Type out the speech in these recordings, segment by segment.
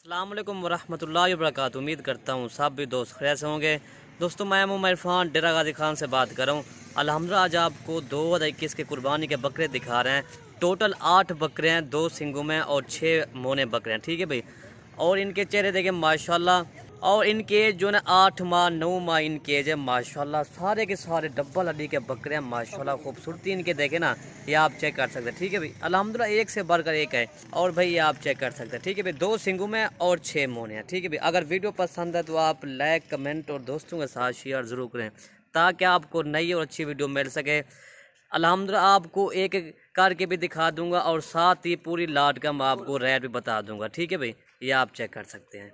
अस्सलाम वालेकुम वरहमतुल्लाहि वबरकातुहू। उम्मीद करता हूँ सब भी दोस्त खैर से होंगे। दोस्तों मैं हूँ इरफान डेरा गाजी खान से बात कर रहा हूँ। अल्हम्दुलिल्लाह आज आपको 2021 के कुर्बानी के बकरे दिखा रहे हैं। टोटल 8 बकरे हैं, 2 सिंगों में और 6 मोने बकरे हैं। ठीक है भाई। और इनके चेहरे देखें माशाल्लाह, और इनके जो ना 8 माह 9 माह इनके एज है माशाल्लाह। सारे के सारे डब्बल हड्डी के बकरे हैं माशाल्लाह। खूबसूरती इनके देखे ना, ये आप चेक कर सकते हैं। ठीक है भाई, अल्हम्दुलिल्लाह एक से बढ़कर एक है। और भाई ये आप चेक कर सकते हैं। ठीक है भाई, 2 सिंगों में और 6 मोने हैं। ठीक है भाई, अगर वीडियो पसंद है तो आप लाइक कमेंट और दोस्तों के साथ शेयर ज़रूर करें ताकि आपको नई और अच्छी वीडियो मिल सके। अल्हम्दुलिल्लाह आपको एक एक करके भी दिखा दूंगा और साथ ही पूरी लाट का मैं आपको रेट भी बता दूंगा। ठीक है भाई, ये आप चेक कर सकते हैं।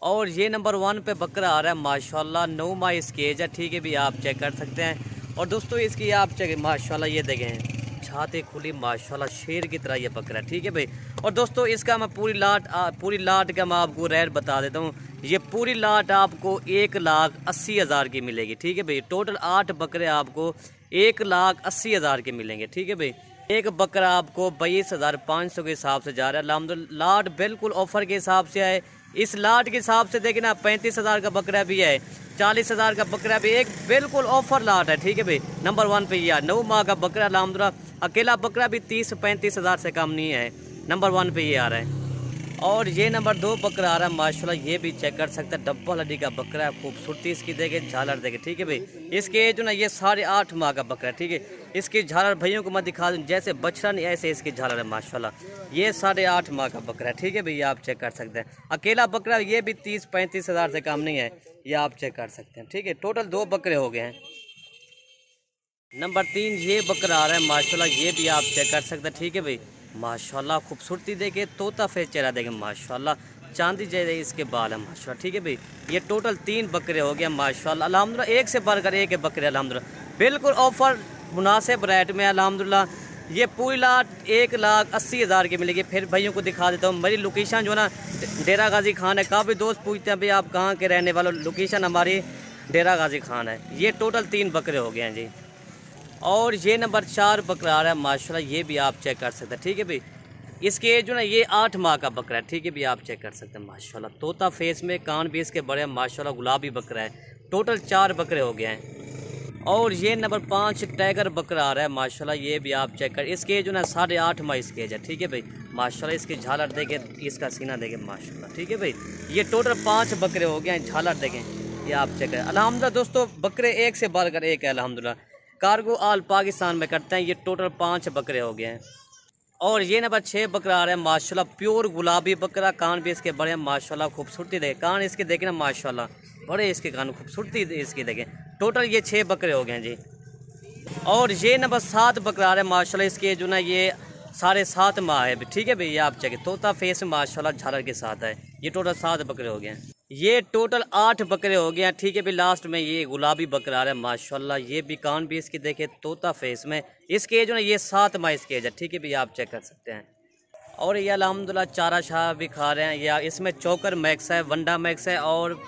और ये नंबर 1 पे बकरा आ रहा है माशाल्लाह, 9 माह इसकी एज है। ठीक है भी, आप चेक कर सकते हैं। और दोस्तों इसकी आप चेक माशाल्लाह, ये देखें छाती खुली माशाल्लाह, शेर की तरह ये बकरा है। ठीक है भाई। और दोस्तों इसका मैं पूरी लाट का मैं आपको रेट बता देता हूँ। ये पूरी लाट आपको 1,80,000 की मिलेगी। ठीक है भाई, टोटल 8 बकरे आपको 1,80,000 के मिलेंगे। ठीक है भाई, एक बकरा आपको 22,500 के हिसाब से जा रहा है। अल्हम्दुलिल्लाह लाट बिल्कुल ऑफर के हिसाब से है। इस लाट के हिसाब से देखिए ना, 35,000 का बकरा भी है, 40,000 का बकरा भी, एक बिल्कुल ऑफर लाट है। ठीक है भाई, नंबर 1 पे यह 9 माह का बकरा अल्हम्दुलिल्लाह, अकेला बकरा भी 30-35,000 से कम नहीं है। नंबर 1 पे ये आ रहा है। और ये नंबर 2 बकरा आ रहा है माशाल्लाह, ये भी चेक कर सकते हैं। डब्बल हड्डी का बकरा है, खूबसूरती इसकी देखे, झालर देखे। ठीक है भाई, इसके एज ना ये 8.5 माह का बकरा है। ठीक है, इसकी झालर भाइयों को मैं दिखा दूँ, जैसे बछड़ा नहीं ऐसे इसकी झालर है माशाल्लाह। ये 8.5 माह का बकरा है। ठीक है भाई, आप चेक कर सकते हैं। अकेला बकरा ये भी 30-35,000 से कम नहीं है, ये आप चेक कर सकते हैं। ठीक है, टोटल 2 बकरे हो गए हैं। नंबर 3 ये बकरा आ रहा है माशाल्लाह, ये भी आप चेक कर सकते हैं। ठीक है भाई, माशाल्लाह खूबसूरती देखे, तोता फेस चेहरा देखे माशाल्लाह, चांदी जैसे इसके बाल है माशाल्लाह। ठीक है भाई, ये टोटल 3 बकरे हो गए माशाल्लाह। अल्हम्दुलिल्लाह एक से बढ़कर एक है बकरे अल्हम्दुलिल्लाह, बिल्कुल ऑफर मुनासिब रेट में अल्हम्दुलिल्लाह। ये पूरी लाट 1,80,000 की मिलेगी। फिर भाइयों को दिखा देता हूँ, मेरी लोकेशन जो ना डेरा गाजी खान है। काफ़ी दोस्त पूछते हैं भाई आप कहाँ के रहने वाले, लोकेशन हमारी डेरा गाजी खान है। ये टोटल 3 बकरे हो गए हैं जी। और ये नंबर 4 बकरा आ रहा है माशाल्लाह, ये भी आप चेक कर सकते हैं। ठीक है भाई, इसकी एज जो ना ये 8 माह का बकरा है। ठीक है भाई, आप चेक कर सकते हैं माशाल्लाह, तोता फेस में, कान भी इसके बड़े हैं माशाल्लाह, गुलाबी बकरा है। टोटल 4 बकरे हो गए हैं। और ये नंबर 5 टाइगर बकरा आ रहा है माशाल्लाह, ये भी आप चेक कर, इसकी एज जो ना 8.5 माह इसकी एज है। ठीक है भाई, माशाल्लाह इसकी झालर देखें, इसका सीना देखें माशाल्लाह। ठीक है भाई, ये टोटल 5 बकरे हो गए हैं, झालर देखें, ये आप चेक करें। अल्हम्दुलिल्लाह दोस्तों बकरे एक से बढ़कर एक है अल्हम्दुलिल्लाह, कार्गो आल पाकिस्तान में करते हैं। ये टोटल 5 बकरे हो गए हैं। और ये नंबर 6 बकरा आ रहा है माशाल्लाह, प्योर गुलाबी बकरा, कान भी इसके बड़े हैं माशाल्लाह, खूबसूरती देखें, कान इसके देखें ना माशाल्लाह, बड़े इसके कान, खूबसूरती इसकी देखें। टोटल ये 6 बकरे हो गए हैं जी। और ये नंबर 7 बकरा आ रहा है माशाल्लाह, इसके जो ना ये 7.5 माह है। ठीक है भैया, आप चेक, तोता फेस माशाल्लाह झालर के साथ है। ये टोटल 7 बकरे हो गए हैं। ये टोटल 8 बकरे हो गए हैं। ठीक है भाई, लास्ट में ये गुलाबी बकरा आ रहा है माशाल्लाह, ये भी कान भी इसकी देखे, तोता फेस में, इसके एज ना ये 7 माह इसके एज है। ठीक है भैया, आप चेक कर सकते हैं। और ये अल्हम्दुलिल्लाह चारा शाह भी खा रहे हैं, या इसमें चोकर मैक्स है, वंडा मैक्स है, और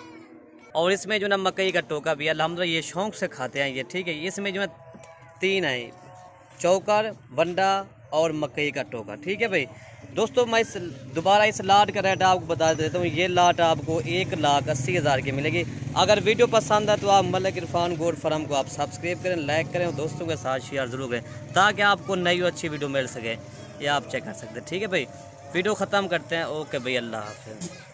इसमें जो ना मकई का टोका भी है अल्हम्दुलिल्लाह, ये शौक से खाते हैं ये। ठीक है, इसमें जो है 3 है, चोकर, वंडा और मकई का टोका। ठीक है भाई। दोस्तों मैं दोबारा इस लाट का रेट आपको बता देता हूँ। ये लाट आपको 1,80,000 की मिलेगी। अगर वीडियो पसंद है तो आप मलिक इरफान गोट फार्म को आप सब्सक्राइब करें, लाइक करें और दोस्तों के साथ शेयर ज़रूर करें ताकि आपको नई और अच्छी वीडियो मिल सके। ये आप चेक कर सकते हैं। ठीक है भाई, वीडियो ख़त्म करते हैं। ओके भाई, अल्लाह हाफ़िज़।